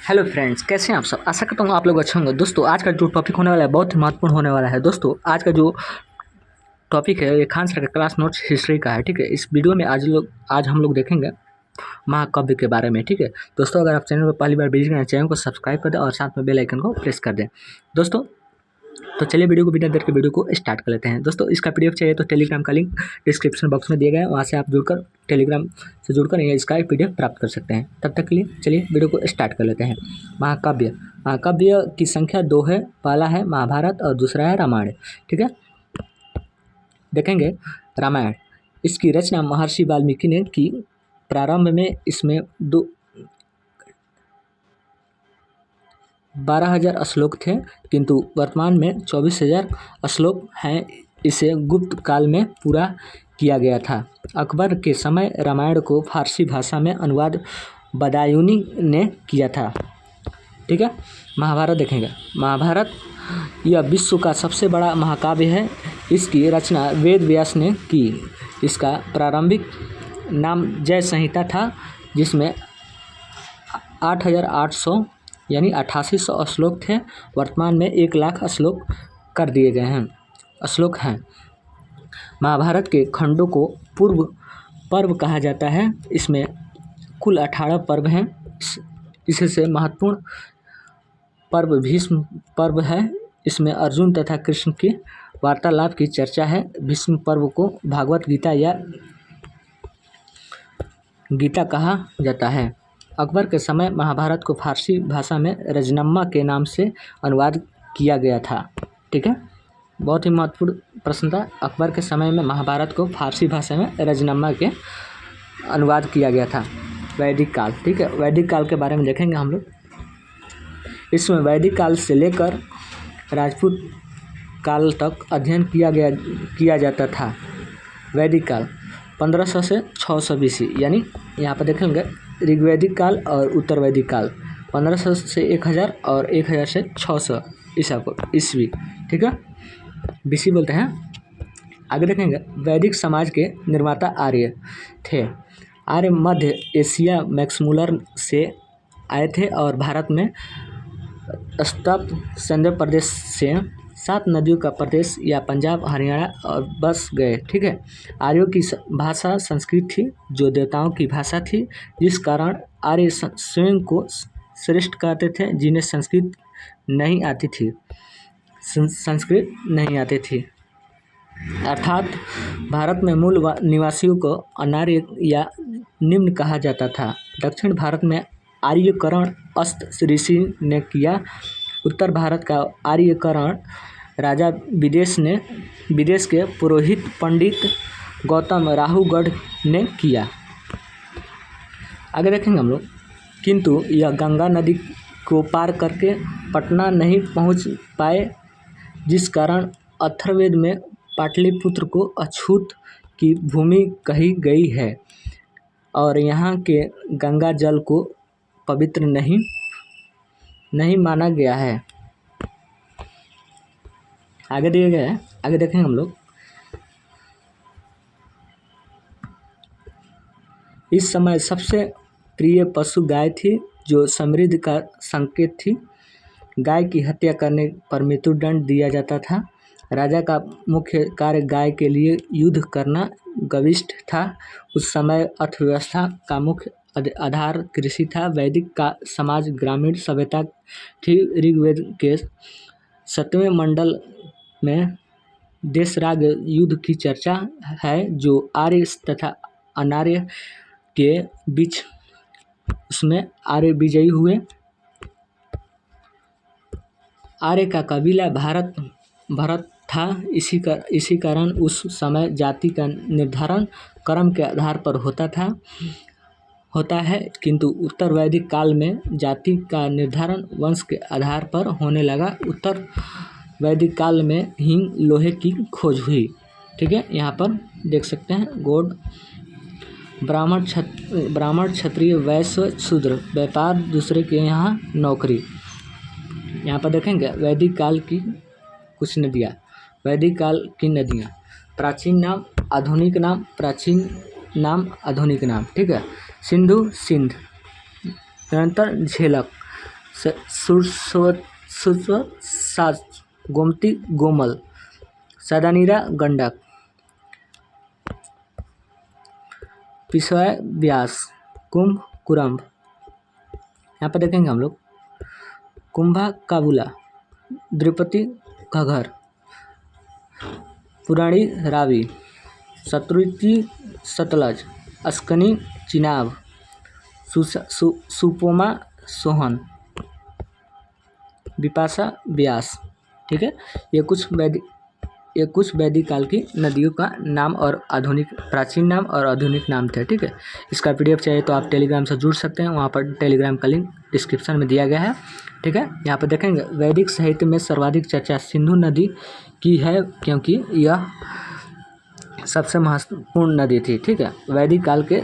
Hello friends, कैसे हैं आप सब। आशा करता हूँ आप लोग अच्छे होंगे। दोस्तों, आज का जो टॉपिक होने वाला है बहुत ही महत्वपूर्ण होने वाला है। दोस्तों, आज का जो टॉपिक है ये खान सर का क्लास नोट्स हिस्ट्री का है। ठीक है, इस वीडियो में आज हम लोग देखेंगे महाकाव्य के बारे में। ठीक है दोस्तों, अगर आप चैनल पर पहली बार विजिट करें चैनल को सब्सक्राइब कर दें और साथ में बेल आइकन को प्रेस कर दें। दोस्तों, तो चलिए वीडियो को बिना देर के वीडियो को स्टार्ट कर लेते हैं। दोस्तों, इसका पीडीएफ चाहिए तो टेलीग्राम का लिंक डिस्क्रिप्शन बॉक्स में दिया गया है, वहाँ से आप जुड़कर टेलीग्राम से जुड़कर इसका पीडीएफ प्राप्त कर सकते हैं। तब तक के लिए चलिए वीडियो को स्टार्ट कर लेते हैं। महाकाव्य की संख्या 2 है। पहला है महाभारत और दूसरा है रामायण। ठीक है, देखेंगे रामायण। इसकी रचना महर्षि वाल्मीकि ने की। प्रारंभ में इसमें 12,000 श्लोक थे, किंतु वर्तमान में 24,000 श्लोक हैं। इसे गुप्त काल में पूरा किया गया था। अकबर के समय रामायण को फारसी भाषा में अनुवाद बदायूनी ने किया था। ठीक है, महाभारत देखेंगे। महाभारत यह विश्व का सबसे बड़ा महाकाव्य है। इसकी रचना वेद व्यास ने की। इसका प्रारंभिक नाम जय संहिता था, जिसमें 8,800 यानी 8800 श्लोक थे। वर्तमान में 1,00,000 श्लोक कर दिए गए हैं श्लोक हैं। महाभारत के खंडों को पूर्व पर्व कहा जाता है। इसमें कुल 18 पर्व हैं। इससे महत्वपूर्ण पर्व भीष्म पर्व है। इसमें अर्जुन तथा कृष्ण की वार्तालाप की चर्चा है। भीष्म पर्व को भागवत गीता या गीता कहा जाता है। अकबर के समय महाभारत को फारसी भाषा में रजनम्मा के नाम से अनुवाद किया गया था। ठीक है, बहुत ही महत्वपूर्ण प्रश्न था। अकबर के समय में महाभारत को फारसी भाषा में रजनम्मा के अनुवाद किया गया था। वैदिक काल। ठीक है, वैदिक काल के बारे में देखेंगे हम लोग। इसमें वैदिक काल से लेकर राजपूत काल तक अध्ययन किया जाता था। वैदिक काल 1500 से 600 BC, यानी यहाँ पर देखेंगे ऋग्वैदिक काल और उत्तर वैदिक काल 1500 से 1000 और 1000 से 600 ईस्वी। ठीक है, BC बोलते हैं। आगे देखेंगे वैदिक समाज के निर्माता आर्य थे। आर्य मध्य एशिया मैक्समुलर से आए थे और भारत में स्तप संध्य प्रदेश से 7 नदियों का प्रदेश या पंजाब हरियाणा और बस गए। ठीक है, आर्यों की भाषा संस्कृत थी, जो देवताओं की भाषा थी, जिस कारण आर्य स्वयं को श्रेष्ठ कहते थे। जिन्हें संस्कृत नहीं आती थी अर्थात भारत में मूल निवासियों को अनार्य या निम्न कहा जाता था। दक्षिण भारत में आर्यकरण अस्त ऋषि ने किया। उत्तर भारत का आर्यकरण राजा विदेश के पुरोहित पंडित गौतम राहुगढ़ ने किया। आगे देखेंगे हम लोग। किंतु यह गंगा नदी को पार करके पटना नहीं पहुंच पाए, जिस कारण अथर्ववेद में पाटलिपुत्र को अछूत की भूमि कही गई है और यहाँ के गंगा जल को पवित्र नहीं माना गया है। आगे दिए गए हैं, आगे देखेंगे हम लोग। इस समय सबसे प्रिय पशु गाय थी, जो समृद्धि का संकेत थी। गाय की हत्या करने पर मृत्युदंड दिया जाता था। राजा का मुख्य कार्य गाय के लिए युद्ध करना गविष्ठ था। उस समय अर्थव्यवस्था का मुख्य आधार कृषि था। वैदिक का समाज ग्रामीण सभ्यता थी। ऋग्वेद के 7वें मंडल में देशराग युद्ध की चर्चा है, जो आर्य तथा अनार्य के बीच, उसमें आर्य विजयी हुए। आर्य का कबीला भरत था। इसी कारण उस समय जाति का निर्धारण कर्म के आधार पर होता है, किंतु उत्तर वैदिक काल में जाति का निर्धारण वंश के आधार पर होने लगा। उत्तर वैदिक काल में ही लोहे की खोज हुई। ठीक है, यहाँ पर देख सकते हैं गौड़, ब्राह्मण क्षत्रिय वैश्य शूद्र, व्यापार, दूसरे के यहाँ नौकरी। यहाँ पर देखेंगे वैदिक काल की कुछ नदियाँ। वैदिक काल की नदियाँ: प्राचीन नाम, आधुनिक नाम, प्राचीन नाम, आधुनिक नाम। ठीक है, सिंधु, सिंध, निरंतर, झेलक, साज, गोमती गोमल, सदानीरा गंडक, पिसवाय ब्यास, कुंभ कुरम्भ। यहाँ पर देखेंगे हम लोग कुंभा काबुला, द्रुपति घघर, पुराणी रावी, शत्रुंजय सतलज, अस्कनी चिनाब, सुपोमा सोहन, बिपाशा ब्यास। ठीक है, ये कुछ वैदिक काल की नदियों का नाम और आधुनिक प्राचीन नाम और आधुनिक नाम थे। ठीक है, इसका PDF चाहिए तो आप टेलीग्राम से जुड़ सकते हैं, वहाँ पर टेलीग्राम का लिंक डिस्क्रिप्शन में दिया गया है। ठीक है, यहाँ पर देखेंगे वैदिक साहित्य में सर्वाधिक चर्चा सिंधु नदी की है, क्योंकि यह सबसे महत्वपूर्ण नदी थी। ठीक है, वैदिक काल के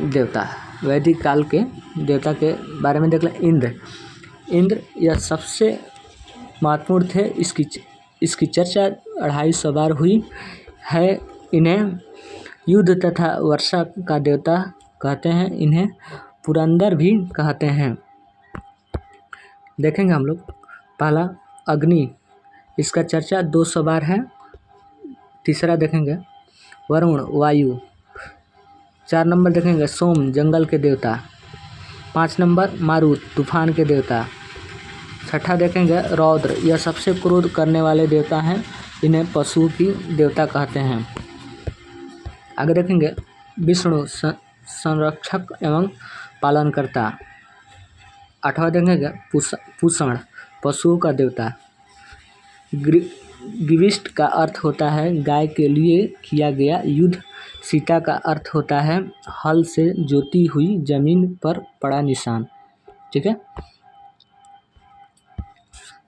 देवता के बारे में देख लें। इंद्र यह सबसे महत्वपूर्ण थे। इसकी चर्चा 250 बार हुई है। इन्हें युद्ध तथा वर्षा का देवता कहते हैं। इन्हें पुरंदर भी कहते हैं। देखेंगे हम लोग पहला अग्नि, इसका चर्चा 200 बार है। तीसरा देखेंगे वरुण वायु। 4 नंबर देखेंगे सोम जंगल के देवता। 5 नंबर मारुत तूफान के देवता। 6ठा देखेंगे रौद्र, यह सबसे क्रोध करने वाले देवता हैं। इन्हें पशुओं की देवता कहते हैं। आगे देखेंगे विष्णु संरक्षक एवं पालनकर्ता। 8वां देखेंगे पूषण पशुओं का देवता। गिविष्ट का अर्थ होता है गाय के लिए किया गया युद्ध। सीता का अर्थ होता है हल से जोती हुई जमीन पर पड़ा निशान। ठीक है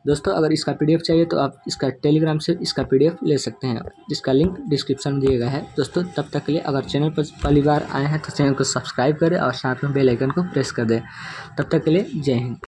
दोस्तों, अगर इसका PDF चाहिए तो आप इसका टेलीग्राम से इसका PDF ले सकते हैं, जिसका लिंक डिस्क्रिप्शन में दिया गया है। दोस्तों, तब तक के लिए अगर चैनल पर पहली बार आए हैं तो चैनल को सब्सक्राइब करें और साथ में बेल आइकन को प्रेस कर दें। तब तक के लिए जय हिंद।